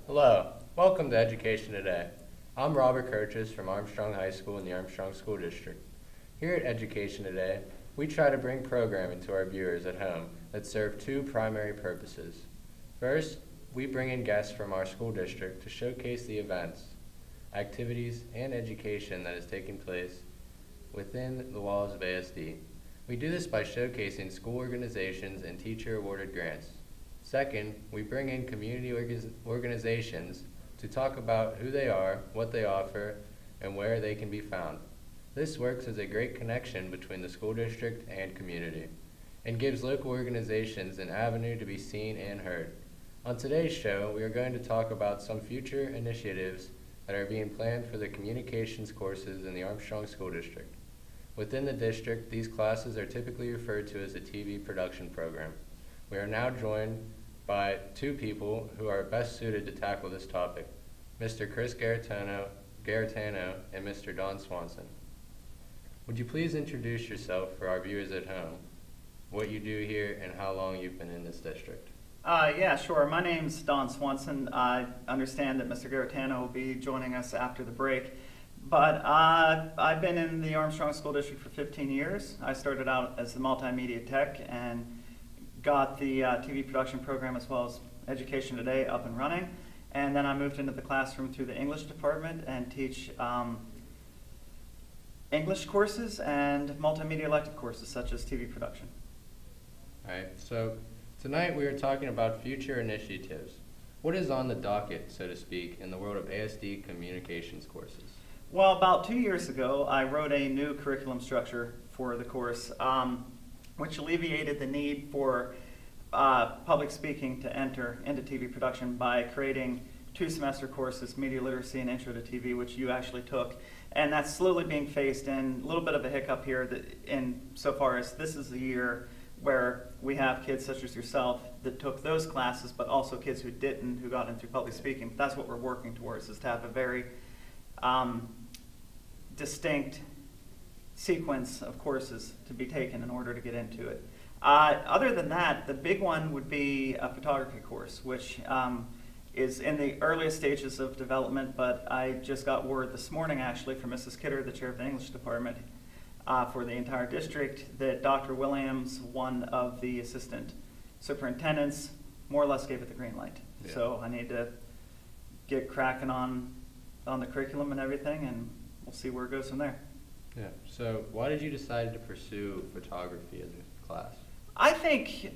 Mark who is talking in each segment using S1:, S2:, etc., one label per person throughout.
S1: Hello, welcome to Education Today. I'm Robert Kirchis from Armstrong High School in the Armstrong School District. Here at Education Today, we try to bring programming to our viewers at home that serve two primary purposes. First, we bring in guests from our school district to showcase the events, activities, and education that is taking place within the walls of ASD. We do this by showcasing school organizations and teacher-awarded grants. Second, we bring in community organizations to talk about who they are, what they offer, and where they can be found. This works as a great connection between the school district and community, and gives local organizations an avenue to be seen and heard. On today's show, we are going to talk about some future initiatives that are being planned for the communications courses in the Armstrong School District. Within the district, these classes are typically referred to as a TV production program. We are now joined by two people who are best suited to tackle this topic, Mr. Chris Garetano and Mr. Don Swanson. Would you please introduce yourself for our viewers at home, what you do here, and how long you've been in this district?
S2: Yeah, sure. My name's Don Swanson. I understand that Mr. Garetano will be joining us after the break. But I've been in the Armstrong School District for 15 years. I started out as the multimedia tech and got the TV production program as well as Education Today up and running. And then I moved into the classroom through the English department and teach English courses and multimedia elective courses such as TV production.
S1: All right, so tonight we are talking about future initiatives. What is on the docket, so to speak, in the world of ASD Communications Courses?
S2: Well, about 2 years ago, I wrote a new curriculum structure for the course, which alleviated the need for public speaking to enter into TV production by creating 2-semester courses, Media Literacy and Intro to TV, which you actually took. And that's slowly being phased in. A little bit of a hiccup here in so far as this is the year where we have kids such as yourself that took those classes, but also kids who didn't, who got in through public speaking. But that's what we're working towards, is to have a very distinct sequence of courses to be taken in order to get into it. Other than that, the big one would be a photography course, which is in the earliest stages of development, but I just got word this morning actually from Mrs. Kidder, the chair of the English department for the entire district, that Dr. Williams, one of the assistant superintendents, more or less gave it the green light. Yeah. So I need to get cracking on the curriculum and everything, and we'll see where it goes from there.
S1: Yeah, so why did you decide to pursue photography as a class?
S2: I think,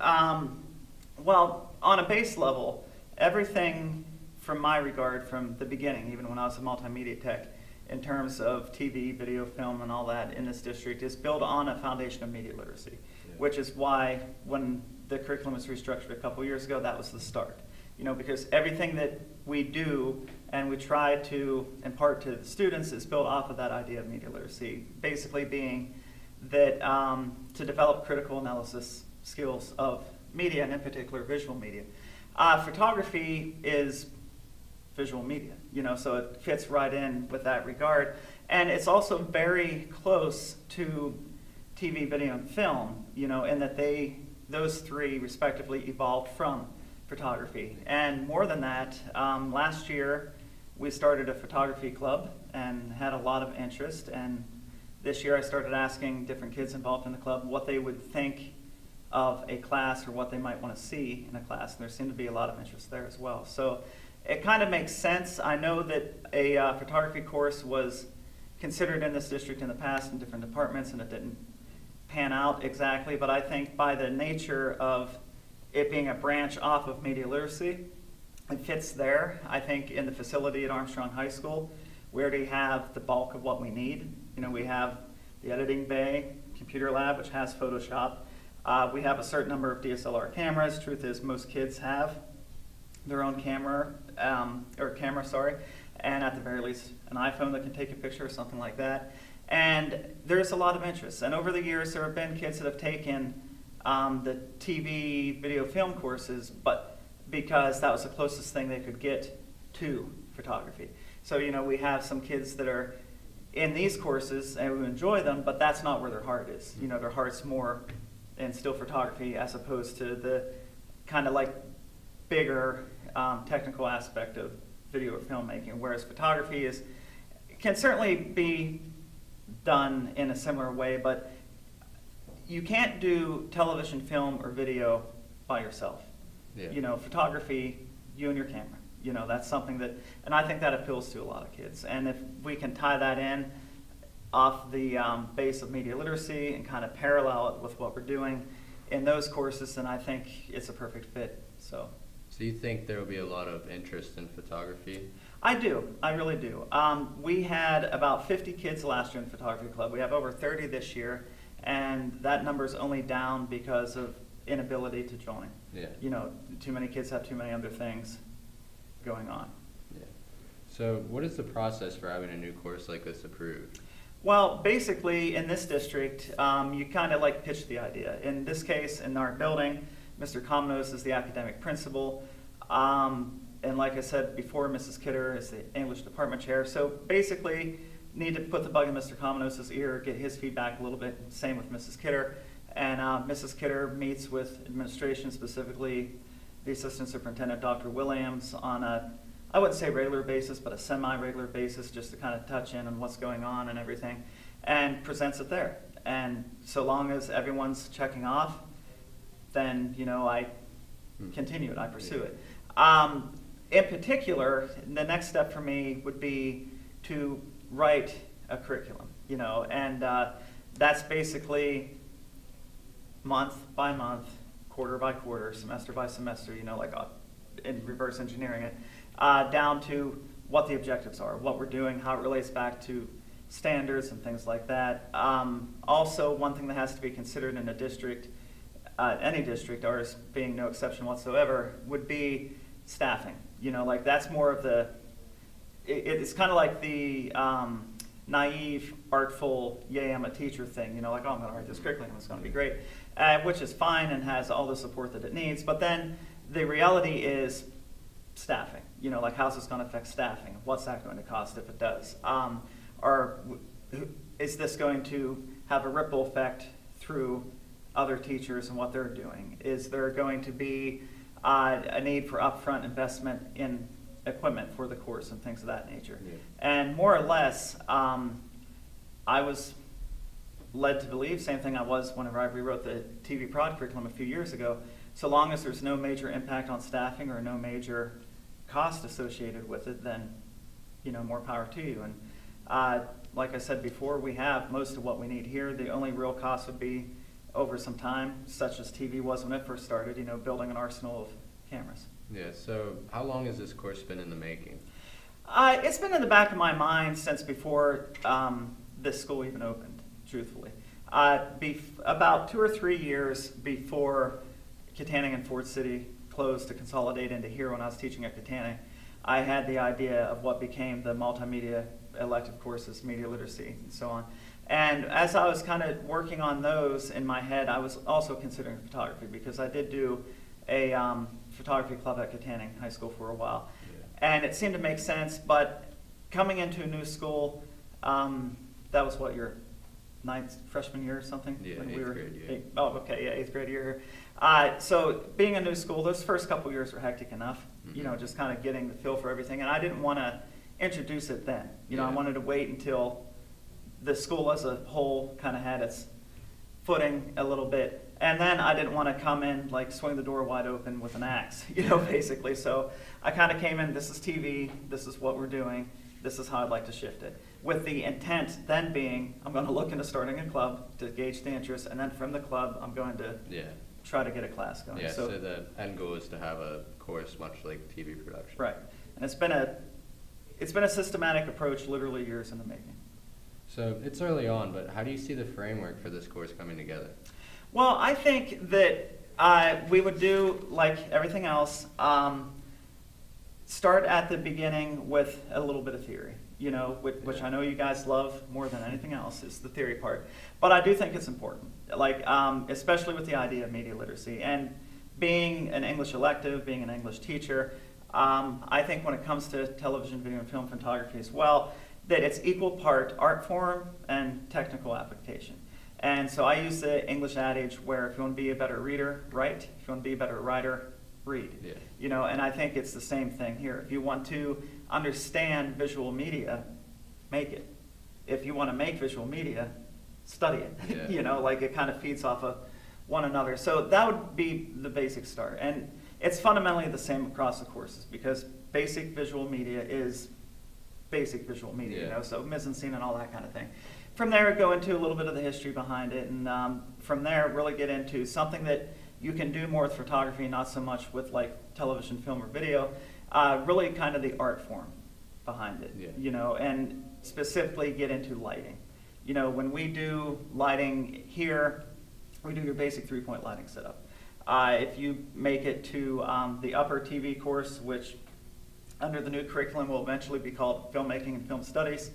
S2: well, on a base level, everything from my regard from the beginning, even when I was a multimedia tech, in terms of TV, video, film, and all that in this district is built on a foundation of media literacy, which is why when the curriculum was restructured a couple years ago, that was the start. You know, because everything that we do and we try to impart to the students is built off of that idea of media literacy, basically being that to develop critical analysis skills of media, and in particular visual media. Photography is visual media, you know, so it fits right in with that regard. And it's also very close to TV, video, and film, you know, in that those three respectively evolved from photography. And more than that, last year we started a photography club and had a lot of interest, and this year I started asking different kids involved in the club what they would think of a class or what they might want to see in a class, and there seemed to be a lot of interest there as well. So it kind of makes sense. I know that a photography course was considered in this district in the past in different departments, and it didn't pan out exactly, but I think by the nature of it being a branch off of media literacy, it fits there. I think in the facility at Armstrong High School, we already have the bulk of what we need. You know, we have the editing bay, computer lab, which has Photoshop. We have a certain number of DSLR cameras. Truth is, most kids have their own camera, and at the very least, an iPhone that can take a picture or something like that. And there's a lot of interest. And over the years, there have been kids that have taken the TV, video, film courses, but because that was the closest thing they could get to photography. So, you know, we have some kids that are in these courses and who enjoy them, but that's not where their heart is. You know, their heart's more in still photography as opposed to the kind of like bigger technical aspect of video or filmmaking, whereas photography can certainly be done in a similar way, but you can't do television, film, or video by yourself.
S1: Yeah.
S2: You know, photography, you and your camera. You know, that's something that, and I think that appeals to a lot of kids. And if we can tie that in off the base of media literacy and kind of parallel it with what we're doing in those courses, then I think it's a perfect fit. So
S1: you think there will be a lot of interest in photography?
S2: I do. I really do. We had about 50 kids last year in the photography club. We have over 30 this year, and that number's only down because of inability to join.
S1: Yeah.
S2: You know, too many kids have too many other things going on.
S1: Yeah. So what is the process for having a new course like this approved?
S2: Well, basically, in this district, you kind of like pitch the idea. In this case, in our building, Mr. Komnos is the academic principal. And like I said before, Mrs. Kidder is the English department chair. So basically, need to put the bug in Mr. Komnos' ear, get his feedback a little bit. Same with Mrs. Kidder. And Mrs. Kidder meets with administration, specifically the assistant superintendent, Dr. Williams, on a, I wouldn't say regular basis, but a semi-regular basis, just to kind of touch in on what's going on and everything, and presents it there. And so long as everyone's checking off, then, you know, I continue it, I pursue it. In particular, the next step for me would be to write a curriculum, you know, and that's basically month by month, quarter by quarter, semester by semester, you know, like in reverse engineering it, down to what the objectives are, what we're doing, how it relates back to standards and things like that. Also, one thing that has to be considered in a district, any district, ours being no exception whatsoever, would be staffing. You know, like that's more of the, it's kind of like the naive, artful, yay, I'm a teacher thing, you know, like, oh, I'm going to write this curriculum, it's going to be great, which is fine and has all the support that it needs. But then the reality is staffing, you know, like how's this going to affect staffing? What's that going to cost if it does? Is this going to have a ripple effect through other teachers and what they're doing? Is there going to be a need for upfront investment in equipment for the course and things of that nature? Yeah. And more or less, I was led to believe, same thing I was whenever I rewrote the TV prod curriculum a few years ago, so long as there's no major impact on staffing or no major cost associated with it, then, you know, more power to you. And like I said before, we have most of what we need here. The only real cost would be over some time, such as TV was when it first started, you know, building an arsenal of cameras.
S1: Yeah, so how long has this course been in the making?
S2: It's been in the back of my mind since before this school even opened, truthfully. About 2 or 3 years before Katanning and Ford City closed to consolidate into here when I was teaching at Katanning, I had the idea of what became the multimedia elective courses, media literacy, and so on. And as I was kind of working on those in my head, I was also considering photography, because I did do a photography club at Katanning High School for a while. Yeah. And it seemed to make sense, but coming into a new school, that was what, your freshman year or something?
S1: Yeah,
S2: when
S1: eighth grade year.
S2: Okay, yeah, 8th grade year. So being a new school, those first couple years were hectic enough, you know, just kind of getting the feel for everything. And I didn't want to introduce it then. You know, I wanted to wait until the school as a whole kind of had its footing a little bit. And then I didn't want to come in, like, swing the door wide open with an axe, you know, basically. So I kind of came in, this is TV, this is what we're doing, this is how I'd like to shift it. With the intent then being, I'm going to look into starting a club to gauge the interest, and then from the club, I'm going to try to get a class going.
S1: Yeah, so the end goal is to have a course much like TV production.
S2: Right. And it's been a systematic approach, literally years in the making.
S1: So it's early on, but how do you see the framework for this course coming together?
S2: Well, I think that we would do, like everything else, start at the beginning with a little bit of theory, you know, which I know you guys love more than anything else, is the theory part. But I do think it's important, like, especially with the idea of media literacy. And being an English elective, being an English teacher, I think when it comes to television, video, and film photography as well, that it's equal part art form and technical application. And so I use the English adage where if you want to be a better reader, write. If you want to be a better writer, read.
S1: Yeah.
S2: You know, and I think it's the same thing here. If you want to understand visual media, make it. If you want to make visual media, study it.
S1: Yeah.
S2: You know, like it kind of feeds off of one another. So that would be the basic start. And it's fundamentally the same across the courses, because basic visual media is basic visual media,
S1: yeah.
S2: you know, so mise-en-scene and all that kind of thing. From there, go into a little bit of the history behind it, and from there, really get into something that you can do more with photography, not so much with like television, film, or video, really kind of the art form behind it,
S1: yeah.
S2: you know, and specifically get into lighting. You know, when we do lighting here, we do your basic 3-point lighting setup. If you make it to the upper TV course, which under the new curriculum will eventually be called Filmmaking and Film Studies,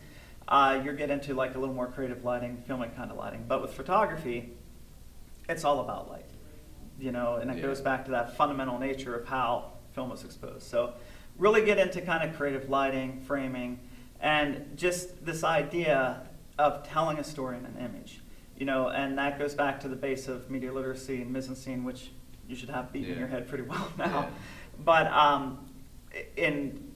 S2: you're getting into like a little more creative lighting, filmic kind of lighting. But with photography, it's all about light, you know, and it
S1: yeah.
S2: goes back to that fundamental nature of how film was exposed. So really get into kind of creative lighting, framing, and just this idea of telling a story in an image. You know, and that goes back to the base of media literacy and mise-en-scene, which you should have beaten in your head pretty well now.
S1: Yeah.
S2: But in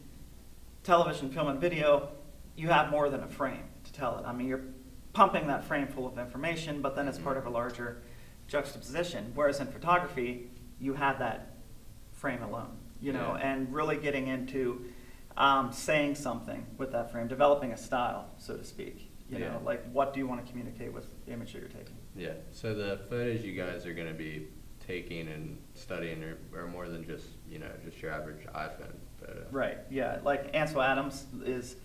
S2: television, film, and video, you have more than a frame to tell it. I mean, you're pumping that frame full of information, but then it's part of a larger juxtaposition. Whereas in photography, you have that frame alone, you know,
S1: yeah.
S2: and really getting into saying something with that frame, developing a style, so to speak. You
S1: yeah.
S2: know, like what do you want to communicate with the image that you're taking?
S1: Yeah, so the photos you guys are going to be taking and studying are more than just, you know, just your average iPhone photo.
S2: Right, yeah. Like Ansel Adams is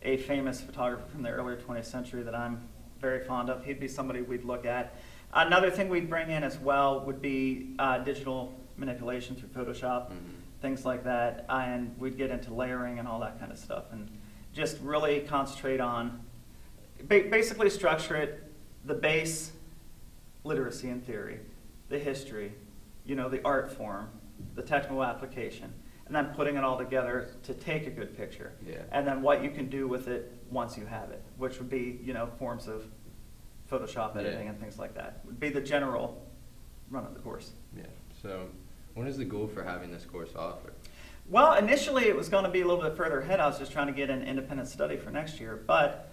S2: a famous photographer from the earlier 20th century that I'm very fond of. He'd be somebody we'd look at. Another thing we'd bring in as well would be digital manipulation through Photoshop, things like that. And we'd get into layering and all that kind of stuff, and just really concentrate on basically structure it, the base literacy and theory, the history, you know, the art form, the technical application, and then putting it all together to take a good picture.
S1: Yeah.
S2: And then what you can do with it once you have it, which would be, you know, forms of Photoshop editing
S1: yeah.
S2: and things like that. Would be the general run of the course.
S1: Yeah. So what is the goal for having this course offered?
S2: Well, initially it was going to be a little bit further ahead. I was just trying to get an independent study for next year, but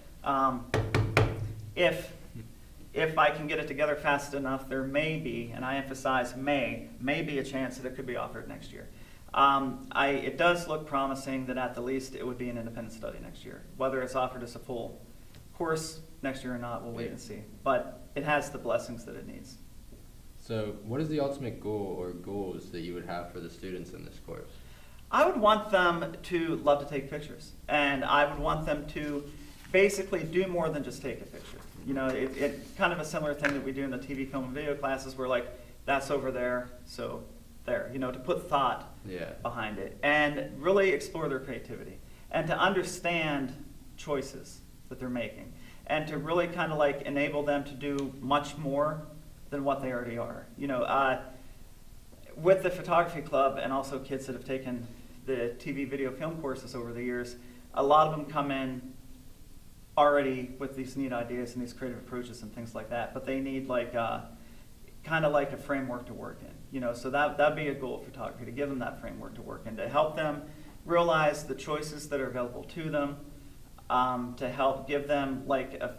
S2: if I can get it together fast enough, there may be, and I emphasize may be a chance that it could be offered next year. It does look promising that at the least it would be an independent study next year. Whether it's offered as a full course next year or not, we'll wait and see. But it has the blessings that it needs.
S1: So what is the ultimate goal or goals that you would have for the students in this course?
S2: I would want them to love to take pictures, and I would want them to basically do more than just take a picture. You know, it's kind of a similar thing that we do in the TV, film, and video classes where like, that's over there, so there. You know, to put thought
S1: yeah.
S2: behind it and really explore their creativity and to understand choices that they're making and to really kind of like enable them to do much more than what they already are. You know, with the photography club and also kids that have taken the TV, video, film courses over the years, a lot of them come in already with these neat ideas and these creative approaches and things like that, but they need like kind of like a framework to work in, you know. So that'd be a goal of photography, to give them that framework to work in, to help them realize the choices that are available to them, to help give them like a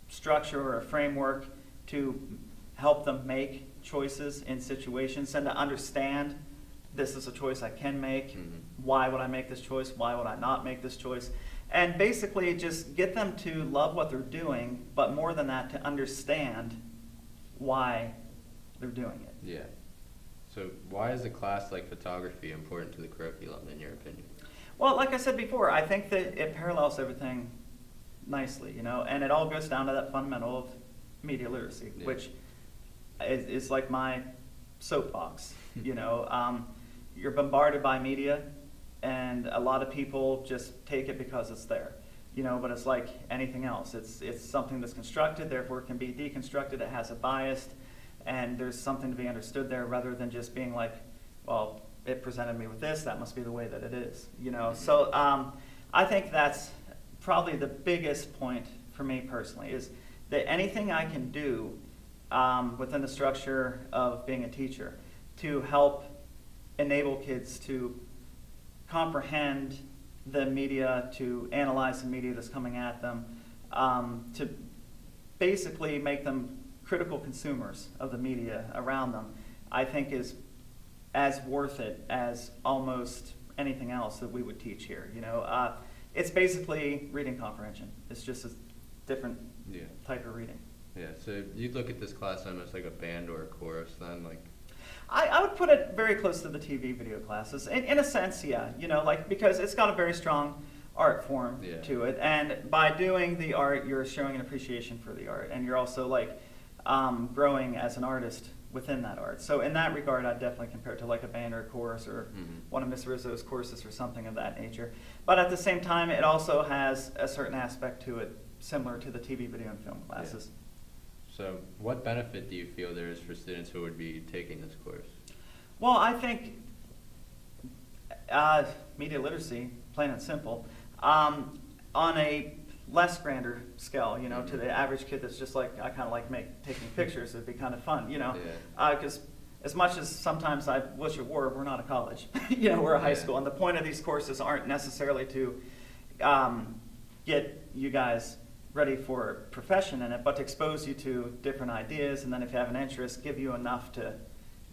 S2: structure or a framework to help them make choices in situations and to understand this is a choice I can make. Why would I make this choice? Why would I not make this choice? And basically just get them to love what they're doing, but more than that, to understand why they're doing it.
S1: Yeah. So why is a class like photography important to the curriculum, in your opinion?
S2: Well, like I said before, I think that it parallels everything nicely, you know, and it all goes down to that fundamental of media literacy,
S1: yeah.
S2: which is like my soapbox, you know. You're bombarded by media, and a lot of people just take it because it's there, you know, but it's like anything else. It's something that's constructed, therefore it can be deconstructed. It has a bias, and there's something to be understood there rather than just being like, well, it presented me with this, that must be the way that it is, you know. So I think that's probably the biggest point for me personally, is that anything I can do within the structure of being a teacher to help enable kids to comprehend the media, to analyze the media that's coming at them, to basically make them critical consumers of the media around them, I think is as worth it as almost anything else that we would teach here. It's basically reading comprehension. It's just a different type of reading.
S1: Yeah, so you'd look at this class almost like a band or a chorus then, like?
S2: I would put it very close to the TV video classes. In a sense, yeah, because it's got a very strong art form to it, and by doing the art, you're showing an appreciation for the art, and you're also growing as an artist within that art. So in that regard, I'd definitely compare it to like a band or a chorus or one of Miss Rizzo's courses or something of that nature. But at the same time, it also has a certain aspect to it similar to the TV, video, and film classes.
S1: Yeah. So what benefit do you feel there is for students who would be taking this course?
S2: Well, I think media literacy, plain and simple, on a less grander scale, to the average kid that's just like, I kind of like taking pictures, it'd be kind of fun, because as much as sometimes I wish it were, we're not a college, we're a high school, and the point of these courses aren't necessarily to get you guys ready for a profession in it, but to expose you to different ideas, and then if you have an interest, give you enough to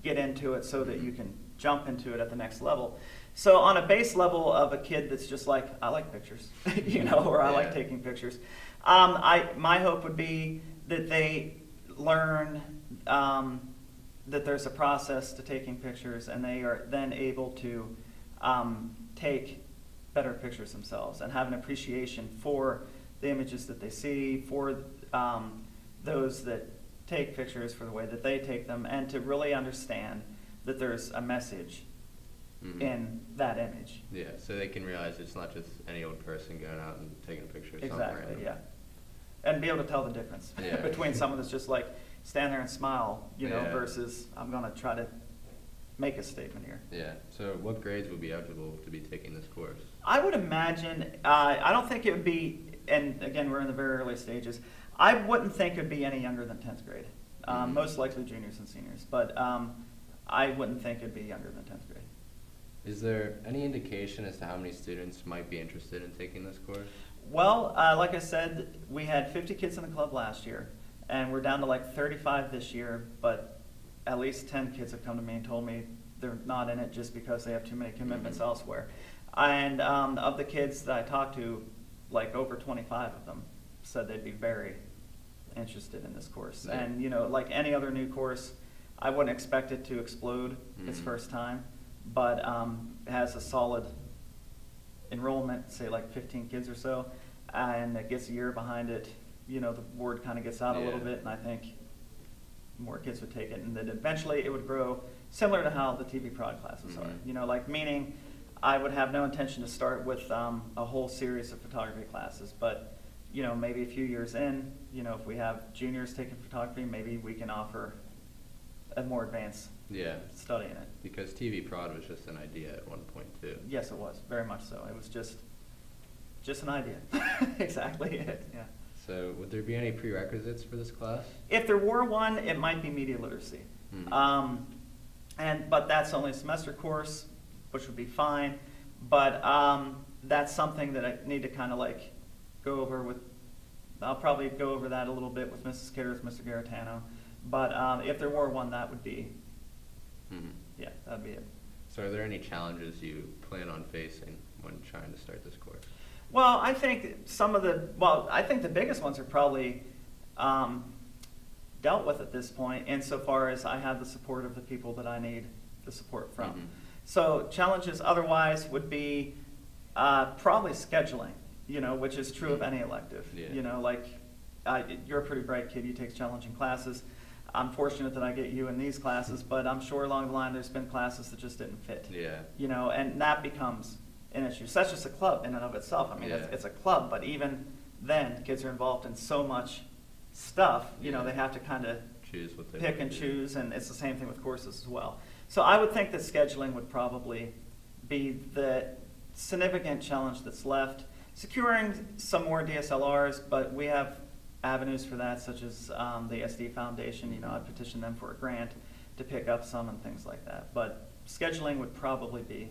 S2: get into it so that you can jump into it at the next level. So on a base level of a kid that's just like, I like pictures, or I like taking pictures, my hope would be that they learn that there's a process to taking pictures, and they are then able to take better pictures themselves and have an appreciation for the images that they see, for those that take pictures, for the way that they take them, and to really understand that there's a message in that image.
S1: Yeah, so they can realize it's not just any old person going out and taking a picture of something
S2: Exactly,
S1: random.
S2: yeah. And be able to tell the difference between someone that's just like, stand there and smile, versus I'm going to try to make a statement here.
S1: Yeah, so what grades would be eligible to be taking this course?
S2: I would imagine, I don't think it would be, and again, we're in the very early stages, I wouldn't think it would be any younger than 10th grade. Most likely juniors and seniors, but I wouldn't think it would be younger than 10th grade.
S1: Is there any indication as to how many students might be interested in taking this course?
S2: Well, like I said, we had 50 kids in the club last year, and we're down to like 35 this year, but at least 10 kids have come to me and told me they're not in it just because they have too many commitments elsewhere. And of the kids that I talked to, like over 25 of them said they'd be very interested in this course.
S1: Yeah.
S2: And like any other new course, I wouldn't expect it to explode its first time, but it has a solid enrollment, say like 15 kids or so, and it gets a year behind it. The word kind of gets out a little bit, and I think more kids would take it, and then eventually it would grow similar to how the TV prod classes are. Meaning I would have no intention to start with a whole series of photography classes, but maybe a few years in, if we have juniors taking photography, maybe we can offer a more advanced study in it.
S1: Because TV prod was just an idea at one point too.
S2: Yes, it was, very much so. It was just an idea. Exactly it, yeah.
S1: So would there be any prerequisites for this class?
S2: If there were one, it might be media literacy. But that's only a semester course, which would be fine. But that's something that I need to kind of like go over with. I'll probably go over that a little bit with Mrs. Kitters, Mr. Garitano. But if there were one, that would be, that'd be it.
S1: So are there any challenges you plan on facing when trying to start this course?
S2: Well, I think I think the biggest ones are probably dealt with at this point, insofar as I have the support of the people that I need the support from. So challenges otherwise would be probably scheduling, which is true of any elective. You're a pretty bright kid, you take challenging classes. I'm fortunate that I get you in these classes, but I'm sure along the line there's been classes that just didn't fit. And that becomes an issue. So that's just a club in and of itself. I mean, it's a club, but even then, kids are involved in so much stuff, they have to kind of pick and choose, and it's the same thing with courses as well. So I would think that scheduling would probably be the significant challenge that's left. Securing some more DSLRs, but we have avenues for that, such as the SD Foundation. I'd petition them for a grant to pick up some and things like that. But scheduling would probably be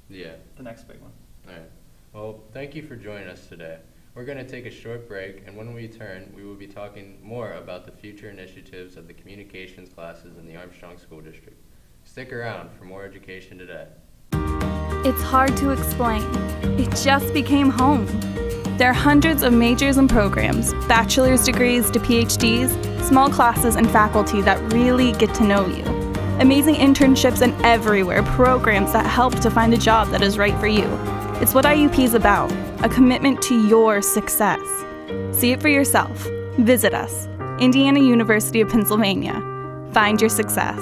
S1: Yeah.
S2: the next big one.
S1: All right. Well, thank you for joining us today. We're going to take a short break, and when we return, we will be talking more about the future initiatives of the communications classes in the Armstrong School District. Stick around for more Education Today.
S3: It's hard to explain. It just became home. There are hundreds of majors and programs, bachelor's degrees to PhDs, small classes and faculty that really get to know you. Amazing internships and everywhere programs that help to find a job that is right for you. It's what IUP is about, a commitment to your success. See it for yourself. Visit us, Indiana University of Pennsylvania. Find your success.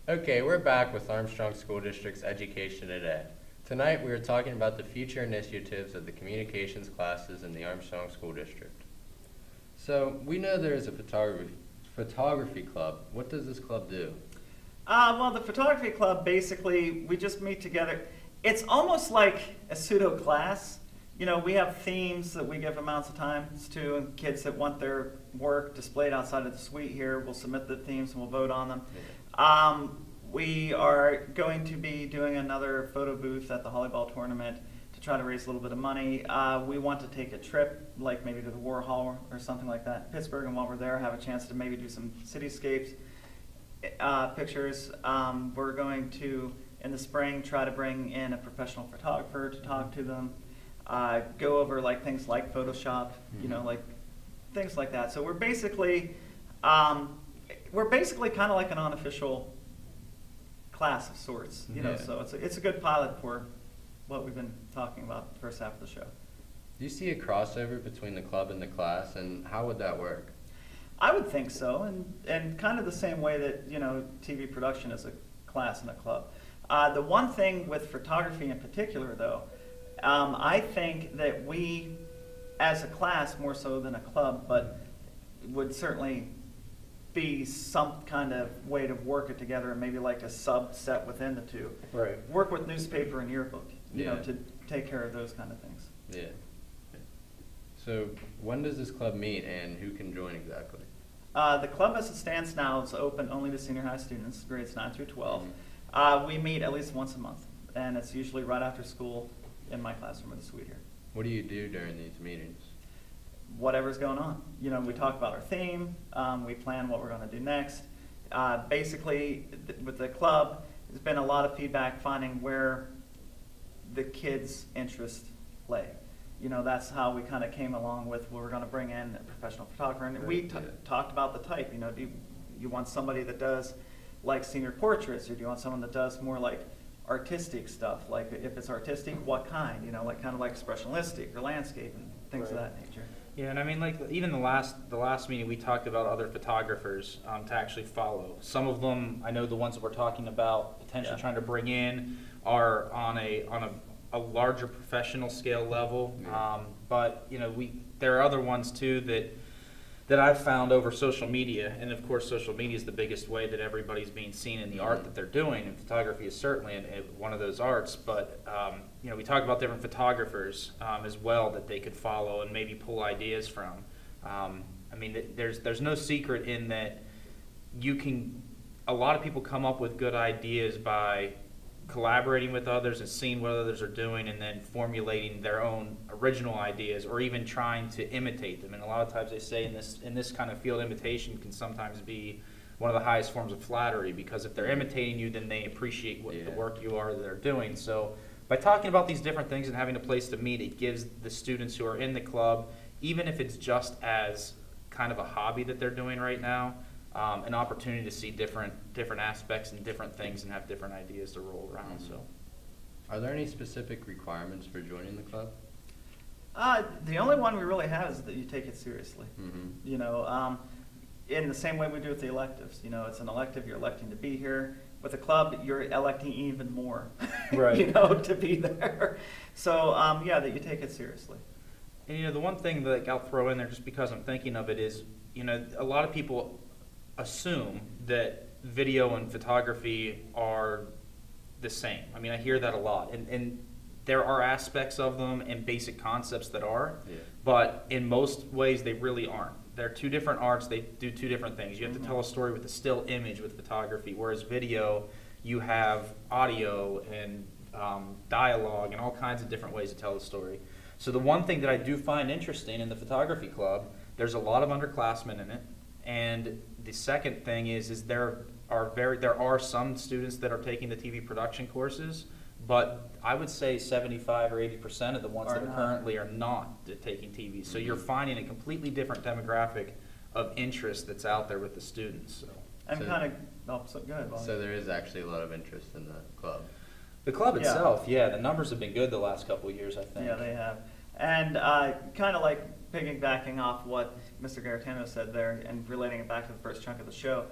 S1: Okay, we're back with Armstrong School District's Education Today. Tonight we are talking about the future initiatives of the communications classes in the Armstrong School District. So, we know there is a photography club. What does this club do?
S2: Well, the photography club, basically, we just meet together. It's almost like a pseudo class. You know, we have themes that we give amounts of time to, and kids that want their work displayed outside of the suite here will submit the themes and we'll vote on them.
S1: Yeah.
S2: We are going to be doing another photo booth at the volleyball tournament to try to raise a little bit of money. We want to take a trip, like maybe to the War Hall or something like that in Pittsburgh, and while we're there, have a chance to maybe do some cityscapes pictures. We're going to, in the spring, try to bring in a professional photographer to talk to them, go over like things like Photoshop, you know, like things like that. So we're basically kind of like an unofficial class of sorts, you know. So it's a good pilot for what we've been talking about the first half of the show.
S1: Do you see a crossover between the club and the class, and how would that work?
S2: I would think so, and kind of the same way that, you know, TV production is a class and a club. The one thing with photography in particular, though, I think that we, as a class more so than a club, but would certainly be some kind of way to work it together, and maybe like a subset within the two.
S1: Right.
S2: Work with newspaper and yearbook, you know,
S1: Yeah.
S2: to take care of those kind of things.
S1: Yeah. So, when does this club meet, and who can join exactly?
S2: The club as it stands now is open only to senior high students, grades 9 through 12. We meet at least once a month, and it's usually right after school in my classroom or the suite here.
S1: What do you do during these meetings?
S2: Whatever's going on. You know, we talk about our theme, we plan what we're going to do next. Basically, with the club, there's been a lot of feedback finding where the kids' interests lay. You know, that's how we kind of came along with, we're going to bring in a professional photographer. And we talked about the type. You know, do you want somebody that does like senior portraits, or do you want someone that does more like artistic stuff? Like if it's artistic, what kind? You know, like kind of like expressionistic or landscape and things of that nature.
S4: Yeah, and I mean, like even the last meeting, we talked about other photographers to actually follow. Some of them, I know the ones that we're talking about potentially trying to bring in are on a larger professional scale level. But you know, there are other ones too that I've found over social media, and of course social media is the biggest way that everybody's being seen in the art that they're doing, and photography is certainly one of those arts. But you know, we talk about different photographers as well that they could follow and maybe pull ideas from. I mean, there's no secret in that a lot of people come up with good ideas by collaborating with others and seeing what others are doing, and then formulating their own original ideas, or even trying to imitate them. And a lot of times they say in this kind of field, imitation can sometimes be one of the highest forms of flattery, because if they're imitating you, then they appreciate the work you are that they're doing. So by talking about these different things and having a place to meet, it gives the students who are in the club, even if it's just as kind of a hobby that they're doing right now, an opportunity to see different aspects and different things and have different ideas to roll around. So,
S1: are there any specific requirements for joining the club?
S2: The only one we really have is that you take it seriously. You know, in the same way we do with the electives. You know, it's an elective, you're electing to be here. With a club, you're electing even more,
S4: right.
S2: You know, to be there. So, yeah, that you take it seriously.
S4: And you know, the one thing that I'll throw in there, just because I'm thinking of it, is, you know, a lot of people assume that video and photography are the same. I mean, I hear that a lot, and there are aspects of them and basic concepts that are, but in most ways they really aren't. they're two different arts. They do two different things. You have to tell a story with a still image with photography, whereas video, you have audio and dialogue and all kinds of different ways to tell the story. So the one thing that I do find interesting in the photography club, there's a lot of underclassmen in it, and the second thing is there are some students that are taking the TV production courses, but I would say 75 or 80% of the ones that are currently are not taking TV. So you're finding a completely different demographic of interest that's out there with the students. So.
S2: And so good.
S1: So there is actually a lot of interest in the club.
S4: The club itself, yeah, the numbers have been good the last couple of years, I think.
S2: Yeah, they have. And kind of like piggybacking off what Mr. Garetano said there and relating it back to the first chunk of the show,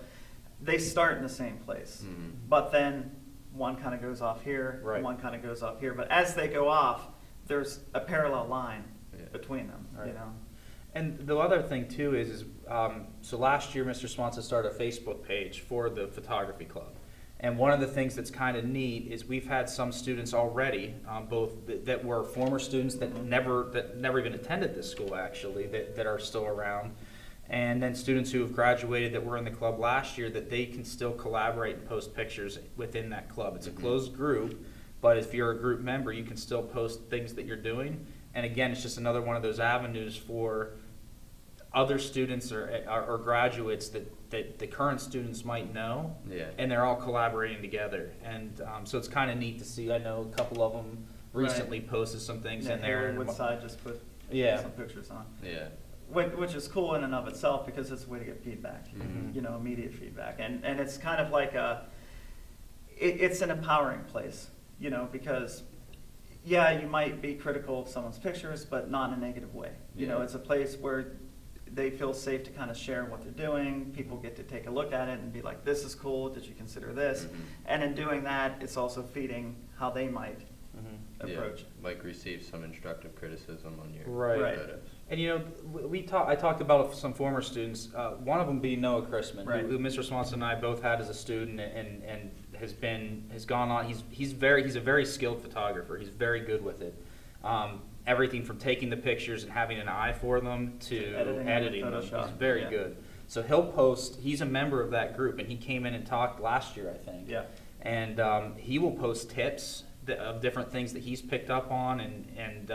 S2: they start in the same place, but then one kind of goes off here, one kind of goes off here. But as they go off, there's a parallel line between them, you know.
S4: And the other thing too is so last year Mr. Swanson started a Facebook page for the photography club. And one of the things that's kind of neat is we've had some students already, both that were former students that never even attended this school actually, that are still around, and then students who have graduated that were in the club last year, that they can still collaborate and post pictures within that club. It's a closed group, but if you're a group member, you can still post things that you're doing. And again, it's just another one of those avenues for other students or graduates that the current students might know, and they're all collaborating together. And so it's kind of neat to see. I know a couple of them recently posted some things in there.
S2: Harry Woodside just put some pictures on.
S1: Yeah.
S2: Which is cool in and of itself because it's a way to get feedback, you know, immediate feedback. And it's kind of like it's an empowering place, you know, because you might be critical of someone's pictures, but not in a negative way. You know, it's a place where they feel safe to kind of share what they're doing. People get to take a look at it and be like, this is cool, did you consider this? And in doing that, it's also feeding how they might approach.
S1: Like receive some instructive criticism on your photos.
S4: And you know, I talked about some former students, one of them being Noah Chrisman, who Mr. Swanson and I both had as a student, and has gone on. He's a very skilled photographer. He's very good with it. Everything from taking the pictures and having an eye for them to editing them. He's very good. So he'll post. He's a member of that group, and he came in and talked last year, I think. Yeah. And he will post tips of different things that he's picked up on and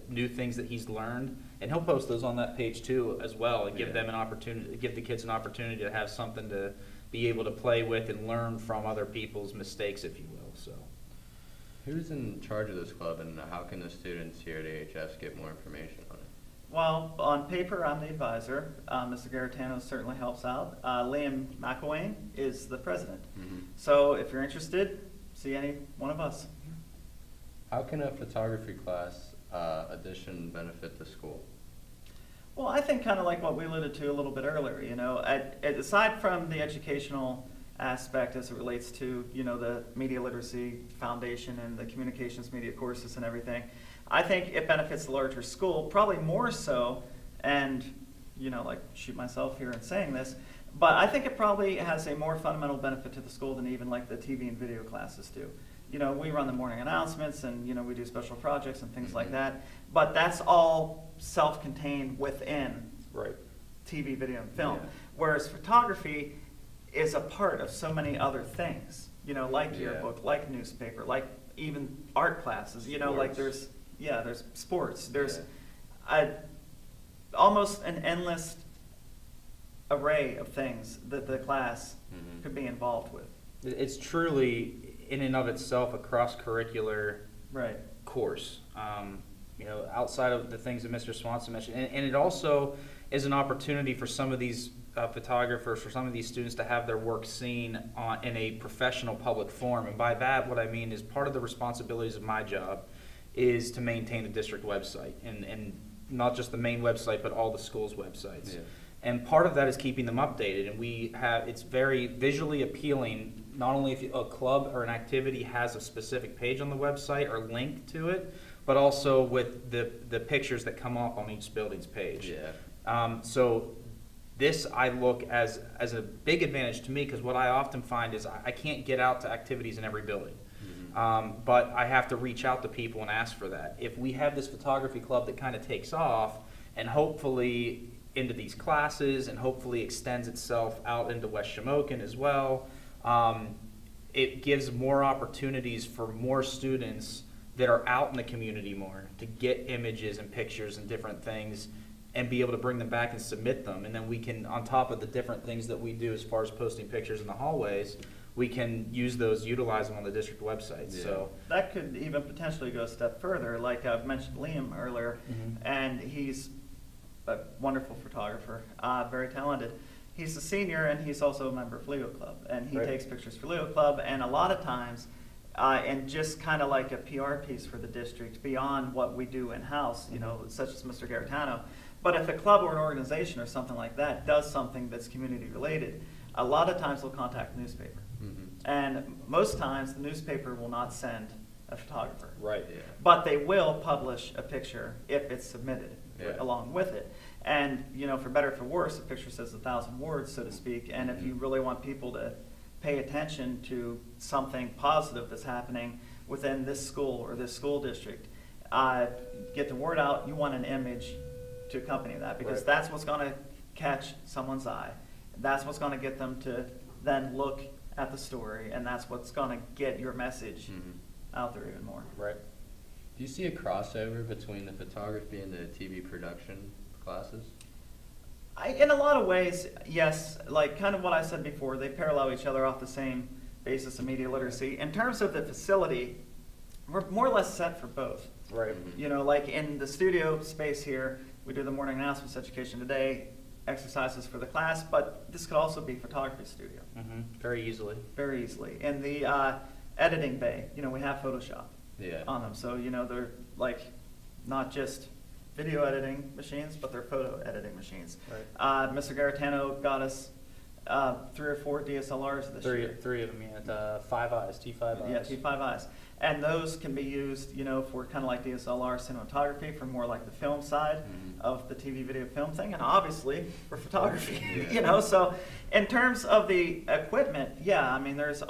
S4: new things that he's learned, and he'll post those on that page too as well, and give them an opportunity, give the kids an opportunity to have something to be able to play with and learn from other people's mistakes, if you will. So,
S1: who's in charge of this club, and how can the students here at AHS get more information on it?
S2: Well, on paper, I'm the advisor. Mr. Garetano certainly helps out. Liam McElwain is the president. So if you're interested, see any one of us.
S1: How can a photography class addition benefit the school?
S2: Well, I think kind of like what we alluded to a little bit earlier, you know, aside from the educational aspect as it relates to, you know, the Media Literacy Foundation and the Communications Media Courses and everything, I think it benefits the larger school, probably more so, and, you know, like shoot myself here in saying this, but I think it probably has a more fundamental benefit to the school than even like the TV and video classes do. You know, we run the morning announcements and, you know, we do special projects and things like that, but that's all self-contained within TV, video, and film. Whereas photography is a part of so many other things, you know, like yearbook, like newspaper, like even art classes, you know, like there's sports, there's almost an endless array of things that the class could be involved with.
S4: It's truly, in and of itself, a cross-curricular course. You know, outside of the things that Mr. Swanson mentioned, and it also is an opportunity for some of these photographers, for some of these students to have their work seen in a professional public forum. And by that, what I mean is part of the responsibilities of my job is to maintain the district website, and not just the main website, but all the schools' websites. And part of that is keeping them updated, and it's very visually appealing, not only if a club or an activity has a specific page on the website or link to it, but also with the pictures that come up on each building's page. So this I look as a big advantage to me, because what I often find is I can't get out to activities in every building. But I have to reach out to people and ask for that. If we have this photography club that kind of takes off, and hopefully into these classes and hopefully extends itself out into West Shamokin as well. It gives more opportunities for more students that are out in the community more to get images and pictures and different things and be able to bring them back and submit them. And then we can, on top of the different things that we do as far as posting pictures in the hallways, we can use those, utilize them on the district website.
S1: Yeah.
S4: So
S2: that could even potentially go a step further. Like I've mentioned Liam earlier, and he's a wonderful photographer, very talented. He's a senior, and he's also a member of Leo Club, and he takes pictures for Leo Club. And a lot of times, and just kind of like a PR piece for the district beyond what we do in-house, you know, such as Mr. Garitano. But if a club or an organization or something like that does something that's community related, a lot of times they'll contact the newspaper. And most times the newspaper will not send a photographer.
S4: Right.
S1: Yeah.
S2: But they will publish a picture if it's submitted along with it. And, you know, for better or for worse, a picture says 1,000 words, so to speak. And if you really want people to pay attention to something positive that's happening within this school or this school district, get the word out. You want an image to accompany that, because that's what's going to catch someone's eye. That's what's going to get them to then look at the story, and that's what's going to get your message out there even more.
S4: Right.
S1: Do you see a crossover between the photography and the TV production classes?
S2: In a lot of ways, yes. Like kind of what I said before, they parallel each other off the same basis of media literacy. In terms of the facility, we're more or less set for both.
S4: Right.
S2: You know, like in the studio space here, we do the morning announcements, education today, exercises for the class, but this could also be photography studio.
S4: Very easily.
S2: Very easily. In the editing bay, you know, we have Photoshop on them. So, you know, they're like not just video editing machines, but they're photo editing machines.
S4: Right.
S2: Mr. Garitano got us 3 or 4 DSLRs this year.
S4: Three of them, yeah. 5 eyes, T5 eyes.
S2: Yeah, T5 eyes. And those can be used, you know, for kind of like DSLR cinematography, for more like the film side of the TV video film thing, and obviously for photography, you know. So in terms of the equipment, yeah, I mean, there's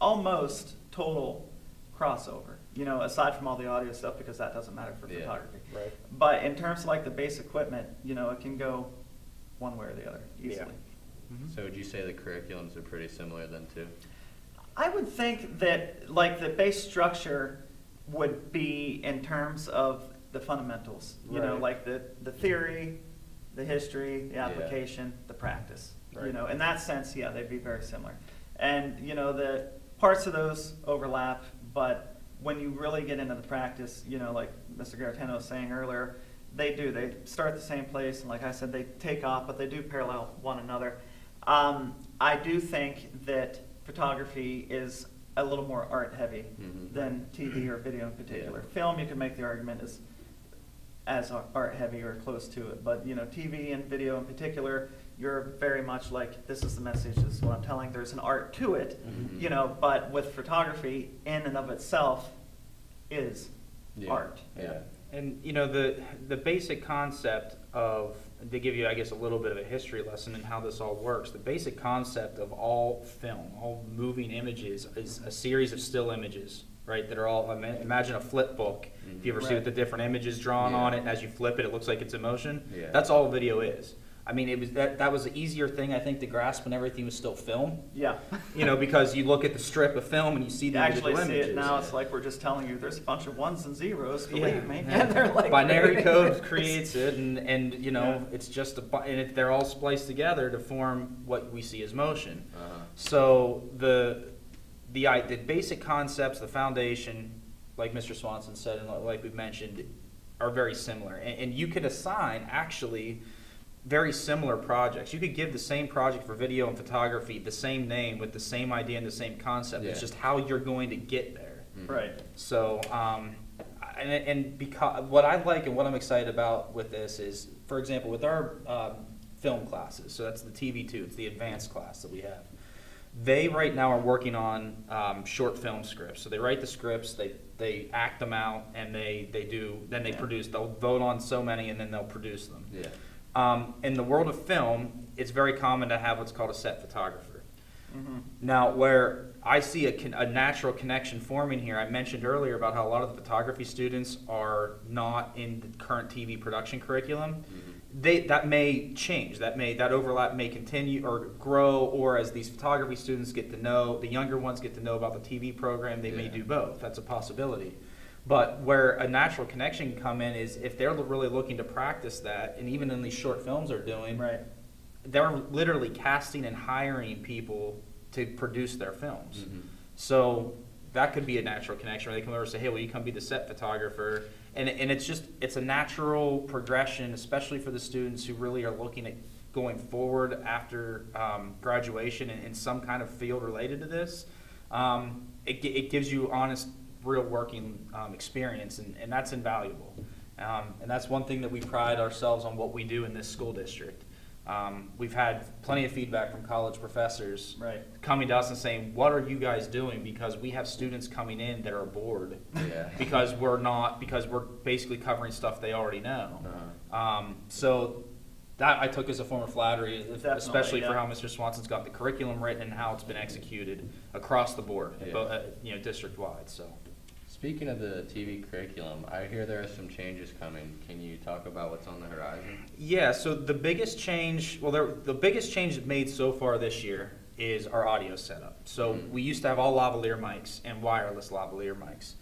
S2: almost total crossover, you know, aside from all the audio stuff, because that doesn't matter for photography.
S4: Right.
S2: But in terms of like the base equipment, you know, it can go one way or the other easily.
S1: So would you say the curriculums are pretty similar then too?
S2: I would think that like the base structure would be in terms of the fundamentals, you know, like the theory, the history, the application, the practice, you know, in that sense, yeah, they'd be very similar. And, you know, the parts of those overlap, but when you really get into the practice, you know, like Mr. Garitano was saying earlier, they start at the same place, and like I said, they take off, but they do parallel one another. I do think that photography is a little more art heavy than TV or video in particular. Film, you can make the argument is as art heavy or close to it, but you know, TV and video in particular, you're very much like, this is the message, this is what I'm telling. There's an art to it, you know, but with photography in and of itself is art.
S4: And you know, the basic concept of, to give you, I guess, a little bit of a history lesson in how this all works, the basic concept of all film, all moving images, is a series of still images, right, that are all, imagine a flip book. If you ever see with the different images drawn on it, and as you flip it, it looks like it's in motion. That's all video is. I mean, it was that was the easier thing, I think, to grasp when everything was still film.
S2: Yeah.
S4: You know, because you look at the strip of film and you see the
S2: actually
S4: individual
S2: see
S4: images.
S2: it now. It's like we're just telling you there's a bunch of ones and zeros. Believe me. And they're like
S4: binary code creates it, and you know, it's just they're all spliced together to form what we see as motion. So the basic concepts, the foundation, like Mr. Swanson said, and like we've mentioned, are very similar. And you could assign actually very similar projects. You could give the same project for video and photography the same name with the same idea and the same concept. It's just how you're going to get there.
S2: Right.
S4: So, and because what I like and what I'm excited about with this is, for example, with our film classes, so that's the TV2, it's the advanced class that we have. They right now are working on short film scripts. So they write the scripts, they act them out, and they produce. They'll vote on so many, and then they'll produce them. In the world of film, it's very common to have what's called a set photographer. Now, where I see a natural connection forming here, I mentioned earlier about how a lot of the photography students are not in the current TV production curriculum. that may change. That overlap may continue or grow, or as these photography students get to know, the younger ones get to know about the TV program, they may do both. That's a possibility. But where a natural connection can come in is if they're really looking to practice that, and even in these short films they're doing, they're literally casting and hiring people to produce their films. So that could be a natural connection where they come over and say, hey, will you come be the set photographer? And it's a natural progression, especially for the students who really are looking at going forward after graduation in some kind of field related to this. It gives you honest, real working experience, and that's invaluable. And that's one thing that we pride ourselves on what we do in this school district. We've had plenty of feedback from college professors coming to us and saying, what are you guys doing? Because we have students coming in that are bored because we're basically covering stuff they already know. So that I took as a form of flattery, especially for how Mr. Swanson's got the curriculum written and how it's been executed across the board, district-wide. So.
S1: Speaking of the TV curriculum, I hear there are some changes coming. Can you talk about what's on the horizon?
S4: Yeah, so the biggest change, the biggest change made so far this year is our audio setup. So we used to have all lavalier mics and wireless lavalier mics.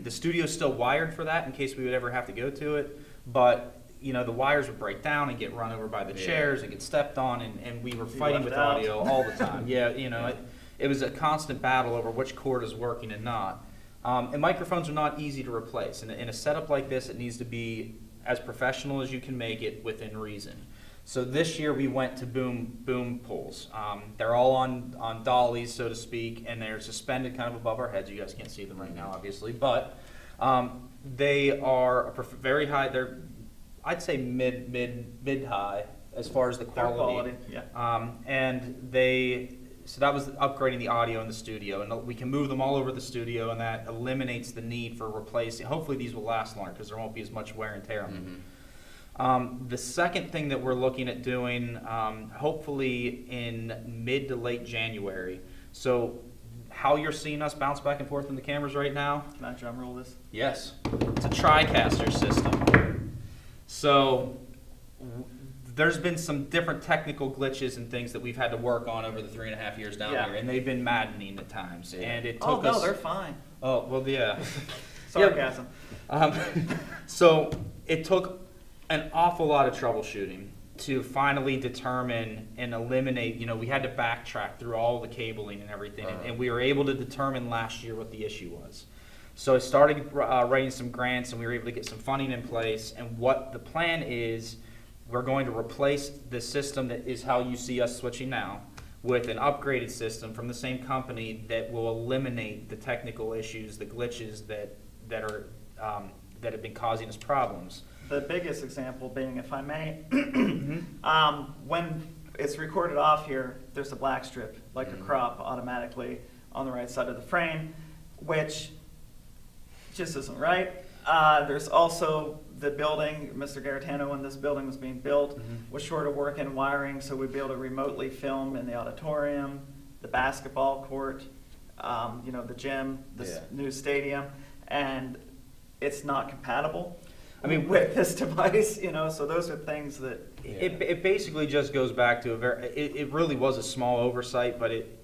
S4: The studio's still wired for that in case we would ever have to go to it, but the wires would break down and get run over by the chairs and get stepped on, and we were fighting with audio all the time. It was a constant battle over which cord is working and not. And microphones are not easy to replace. In a setup like this, it needs to be as professional as you can make it within reason. So this year we went to boom poles. They're all on dollies, so to speak, and they're suspended kind of above our heads. You guys can't see them right now, obviously, but they are very high. They're, I'd say mid high as far as the quality. So that was upgrading the audio in the studio, and we can move them all over the studio, and that eliminates the need for replacing. Hopefully these will last longer because there won't be as much wear and tear on them. The second thing that we're looking at doing, hopefully in mid to late January, so how you're seeing us bounce back and forth in the cameras right now.
S2: Can I drum roll this?
S4: Yes. It's a TriCaster system. So there's been some different technical glitches and things that we've had to work on over the 3.5 years down here, and they've been maddening at times. And it took us.
S2: They're fine.
S4: Oh, well, yeah.
S2: Sarcasm.
S4: So it took an awful lot of troubleshooting to finally determine and eliminate. We had to backtrack through all the cabling and everything, and we were able to determine last year what the issue was. So I started writing some grants, and we were able to get some funding in place. And what the plan is, we're going to replace the system that is how you see us switching now with an upgraded system from the same company that will eliminate the technical issues, the glitches that have been causing us problems.
S2: The biggest example being, if I may, when it's recorded off here, there's a black strip, like a crop automatically on the right side of the frame, which just isn't right. There's also the building, Mr. Garetano, when this building was being built, was short of work and wiring, so we'd be able to remotely film in the auditorium, the basketball court, the gym, this new stadium, and it's not compatible with this device, so those are things that...
S4: It basically just goes back to it really was a small oversight, but it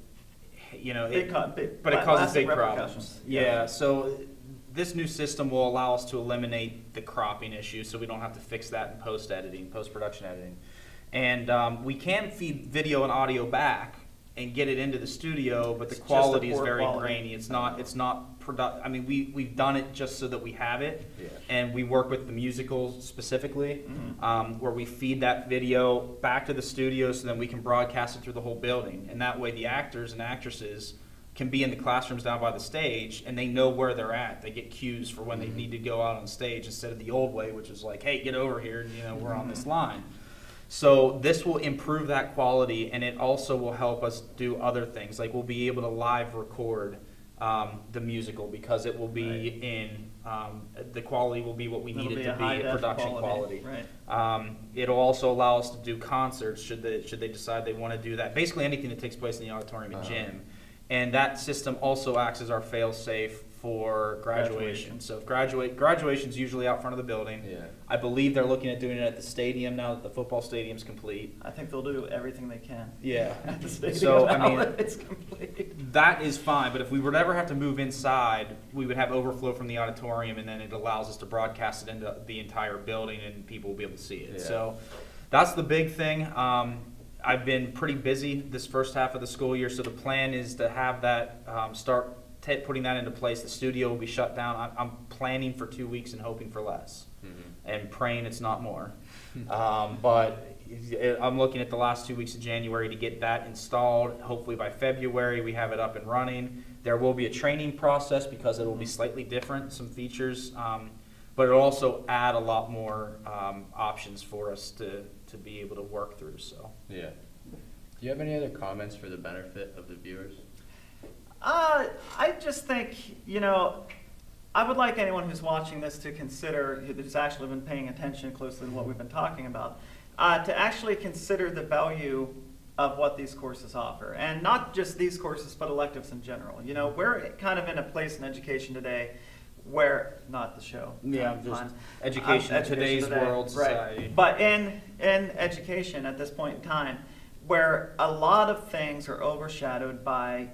S4: causes big problems. So this new system will allow us to eliminate the cropping issue, so we don't have to fix that in post-production editing. And we can feed video and audio back and get it into the studio, but the quality is very grainy. It's not I mean, we've done it just so that we have it, and we work with the musicals specifically, where we feed that video back to the studio so then we can broadcast it through the whole building. And that way the actors and actresses can be in the classrooms down by the stage, and they know where they're at. They get cues for when they need to go out on stage instead of the old way, which is like, hey, get over here, we're on this line. So this will improve that quality, and it also will help us do other things. Like we'll be able to live record the musical because it will be in, the quality will be what we need it to be, production quality. It'll also allow us to do concerts should they decide they want to do that. Basically anything that takes place in the auditorium and gym. And that system also acts as our fail-safe for graduation. So if graduation's usually out front of the building.
S1: Yeah.
S4: I believe they're looking at doing it at the stadium now that the football stadium's complete.
S2: I think they'll do everything they can.
S4: Yeah.
S2: At the stadium
S4: So, I
S2: now
S4: mean,
S2: that it's complete.
S4: that is fine, but if we were to ever have to move inside, we would have overflow from the auditorium, and then it allows us to broadcast it into the entire building, and people will be able to see it.
S1: Yeah.
S4: So that's the big thing. I've been pretty busy this first half of the school year, so the plan is to have that start putting that into place. The studio will be shut down. I'm planning for 2 weeks and hoping for less, and praying it's not more. But I'm looking at the last 2 weeks of January to get that installed. Hopefully by February we have it up and running. There will be a training process because it will be slightly different, some features, but it'll also add a lot more options for us to be able to work through. So
S1: Yeah. Do you have any other comments for the benefit of the viewers?
S2: I just think, you know, I would like anyone who's watching this to consider, who's actually been paying attention closely to what we've been talking about, to actually consider the value of what these courses offer. And not just these courses, but electives in general. You know, we're kind of in a place in education today where, not the show.
S4: yeah, just education in today's
S2: today,
S4: world, society.
S2: Right. But in education at this point in time, where a lot of things are overshadowed by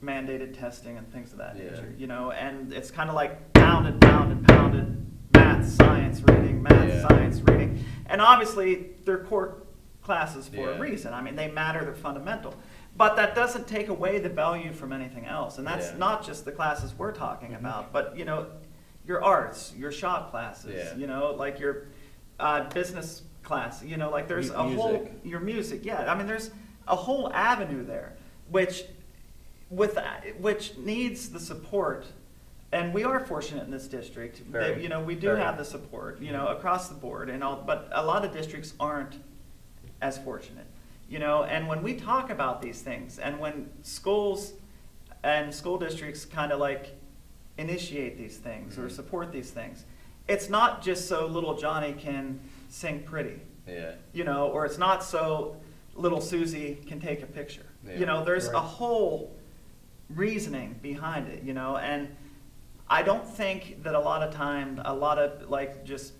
S2: mandated testing and things of that nature, you know, and it's kind of like pounded, math, science, reading, science, reading. And obviously, they're core classes for a reason. I mean, they matter, they're fundamental. But that doesn't take away the value from anything else. And that's not just the classes we're talking about, but, you know, your arts, your shop classes, you know, like your business class, you know, like there's whole, your music, I mean, there's a whole avenue there, which needs the support. And we are fortunate in this district that, you know, we do have the support, you know, across the board and all, but a lot of districts aren't as fortunate, you know, and when we talk about these things and when schools and school districts kind of like initiate these things or support these things, it's not just so little Johnny can sing pretty, you know, or it's not so little Susie can take a picture. You know, there's a whole reasoning behind it, you know, and I don't think that a lot of time, a lot of like just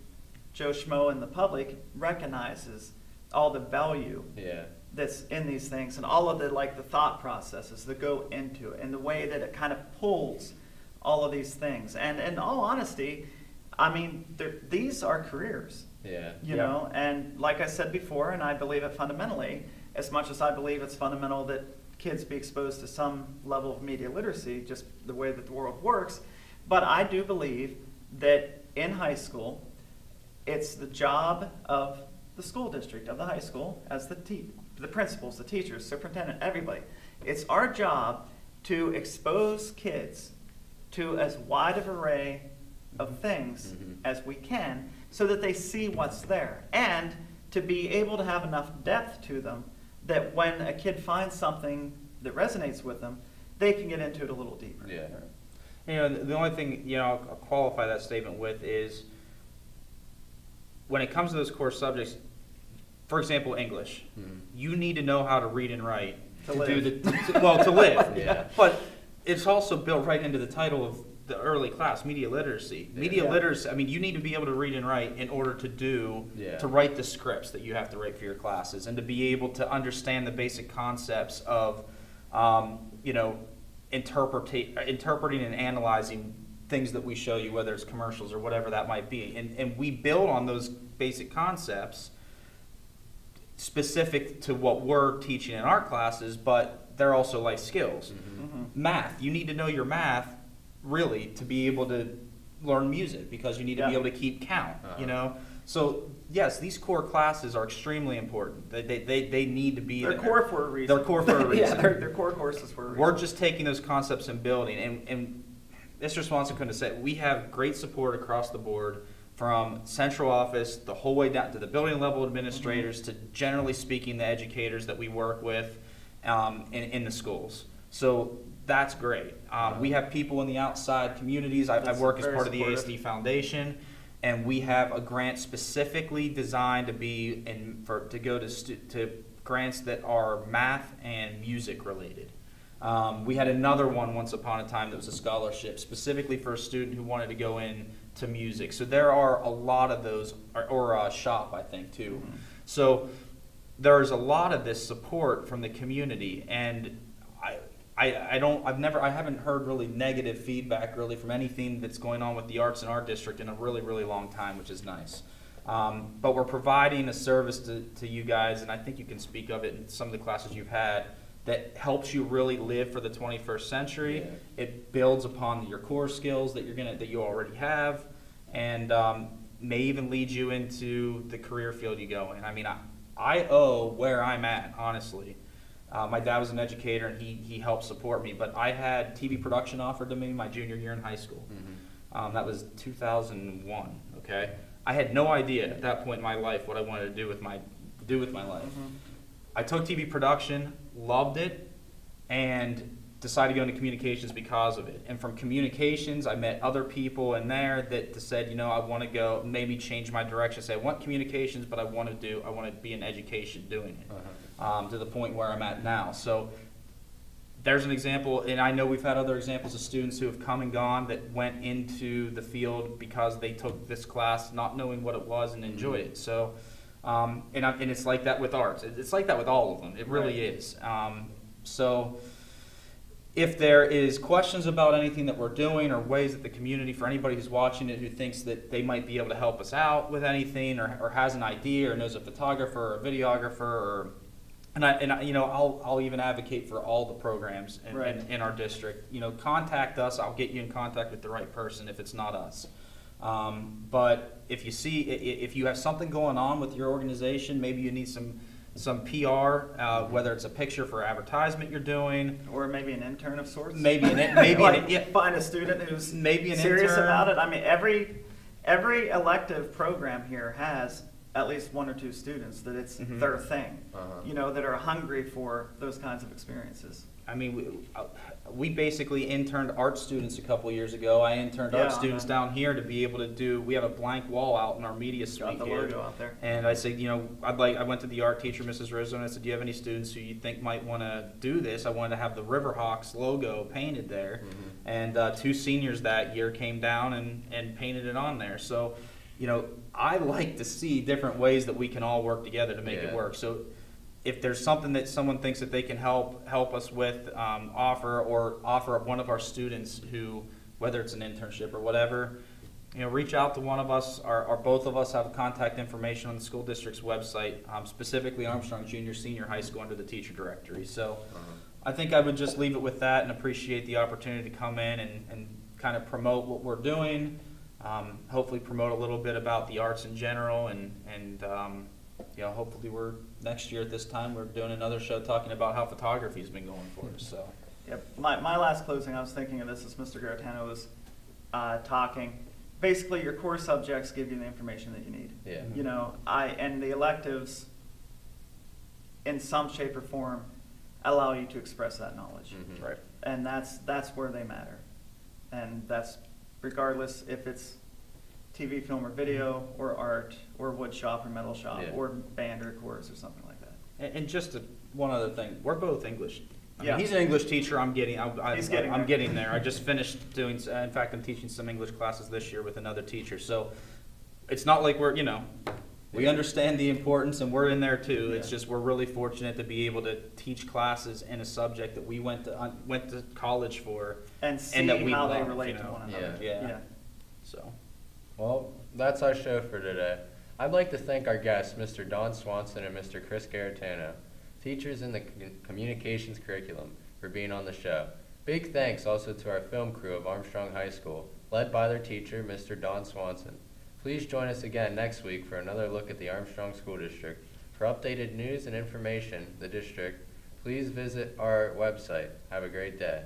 S2: Joe Schmo and the public recognizes all the value that's in these things and all of the like the thought processes that go into it and the way that it kind of pulls all of these things. And in all honesty, I mean, these are careers, you know, and like I said before, and I believe it fundamentally, as much as I believe it's fundamental that kids be exposed to some level of media literacy, just the way that the world works, but I do believe that in high school, it's the job of the school district, of the high school, as the principals, the teachers, superintendent, everybody. It's our job to expose kids to as wide of an array of things as we can so that they see what's there and to be able to have enough depth to them that when a kid finds something that resonates with them, they can get into it a little deeper.
S4: You know, the only thing, you know, I'll qualify that statement with is when it comes to those core subjects, for example, English, you need to know how to read and write to live. To live. But it's also built right into the title of the early class, media literacy. Media literacy, I mean, you need to be able to read and write in order to to write the scripts that you have to write for your classes and to be able to understand the basic concepts of, you know, interpreting and analyzing things that we show you, whether it's commercials or whatever that might be. And we build on those basic concepts specific to what we're teaching in our classes, but they're also life skills. Math, you need to know your math really to be able to learn music because you need to be able to keep count, you know? So yes, these core classes are extremely important. They need to be
S2: They're core for a reason.
S4: They're core for a reason.
S2: They're core courses for a reason.
S4: We're just taking those concepts and building, and Mr. Swanson couldn't have said, we have great support across the board from central office, the whole way down to the building level administrators, to generally speaking, the educators that we work with in the schools. So that's great. We have people in the outside communities. I work as part of the ASD Foundation, and we have a grant specifically designed to be to go to grants that are math and music related. We had another one once upon a time that was a scholarship specifically for a student who wanted to go in to music. So there are a lot of those, or shop, I think, too.
S2: Mm-hmm.
S4: So there's a lot of this support from the community, and I haven't heard really negative feedback really from anything that's going on with the arts in our district in a really, really long time, which is nice. But we're providing a service to you guys, and I think you can speak of it in some of the classes you've had, that helps you really live for the 21st century.
S1: Yeah.
S4: It builds upon your core skills that you already have, and may even lead you into the career field you go in. I mean, I owe where I'm at, honestly. My dad was an educator, and he helped support me, but I had TV production offered to me my junior year in high school.
S1: Mm-hmm.
S4: That was 2001, okay? I had no idea at that point in my life what I wanted to do with my life.
S2: Mm-hmm.
S4: I took TV production, loved it, and decided to go into communications because of it. And from communications, I met other people in there that said, you know, I want to go, maybe change my direction, say I want communications, but I want to be in education doing it. To the point where I'm at now. So there's an example, and I know we've had other examples of students who have come and gone that went into the field because they took this class not knowing what it was and enjoyed it. So, and it's like that with arts. It's like that with all of them. It really is. So if there is questions about anything that we're doing, or ways that the community, for anybody who's watching it who thinks that they might be able to help us out with anything, or has an idea, or knows a photographer or a videographer, and you know, I'll even advocate for all the programs in our district. You know, contact us. I'll get you in contact with the right person if it's not us. But if you have something going on with your organization, maybe you need some PR, whether it's a picture for advertisement you're doing,
S2: or maybe an intern of sorts.
S4: Find
S2: a student who's
S4: maybe
S2: serious
S4: intern
S2: about it. I mean, every elective program here has at least one or two students that it's their thing, you know, that are hungry for those kinds of experiences.
S4: I mean, we basically interned art students a couple of years ago. I interned art students down here to be able to do. We have a blank wall out in our media suite
S2: Got the logo out there.
S4: And I said, you know, I went to the art teacher, Mrs. Rizzo, and I said, do you have any students who you think might want to do this? I wanted to have the Riverhawks logo painted there, and 2 seniors that year came down and painted it on there. So, you know, I like to see different ways that we can all work together to make it work. So if there's something that someone thinks that they can help us with, offer one of our students who, whether it's an internship or whatever, you know, reach out to one of us, or both of us have contact information on the school district's website, specifically Armstrong Junior Senior High School under the teacher directory. So I think I would just leave it with that and appreciate the opportunity to come in and kind of promote what we're doing. Hopefully promote a little bit about the arts in general, and you know, hopefully next year at this time we're doing another show talking about how photography has been going for us. So,
S2: yep. My last closing, I was thinking of this as Mr. Garatano was talking. Basically, your core subjects give you the information that you need.
S1: Yeah.
S2: You know, and the electives, in some shape or form, allow you to express that knowledge.
S4: right.
S2: And that's where they matter, and that's regardless if it's TV, film, or video, or art, or wood shop, or metal shop, or band, or chorus, or something like that.
S4: And just one other thing, we're both English. I mean,
S2: Yeah.
S4: he's an English teacher. I'm getting
S2: there.
S4: I just finished doing. In fact, I'm teaching some English classes this year with another teacher. So it's not like we're, you know, we understand the importance, and we're in there too.
S2: Yeah.
S4: It's just we're really fortunate to be able to teach classes in a subject that we went to college for,
S2: And see
S4: that we
S2: how they
S4: love,
S2: relate
S4: you
S2: to
S4: know?
S2: one another.
S4: Yeah. So.
S1: Well, that's our show for today. I'd like to thank our guests, Mr. Don Swanson and Mr. Chris Garatano, teachers in the communications curriculum, for being on the show. Big thanks also to our film crew of Armstrong High School, led by their teacher, Mr. Don Swanson. Please join us again next week for another look at the Armstrong School District. For updated news and information, the district, please visit our website. Have a great day.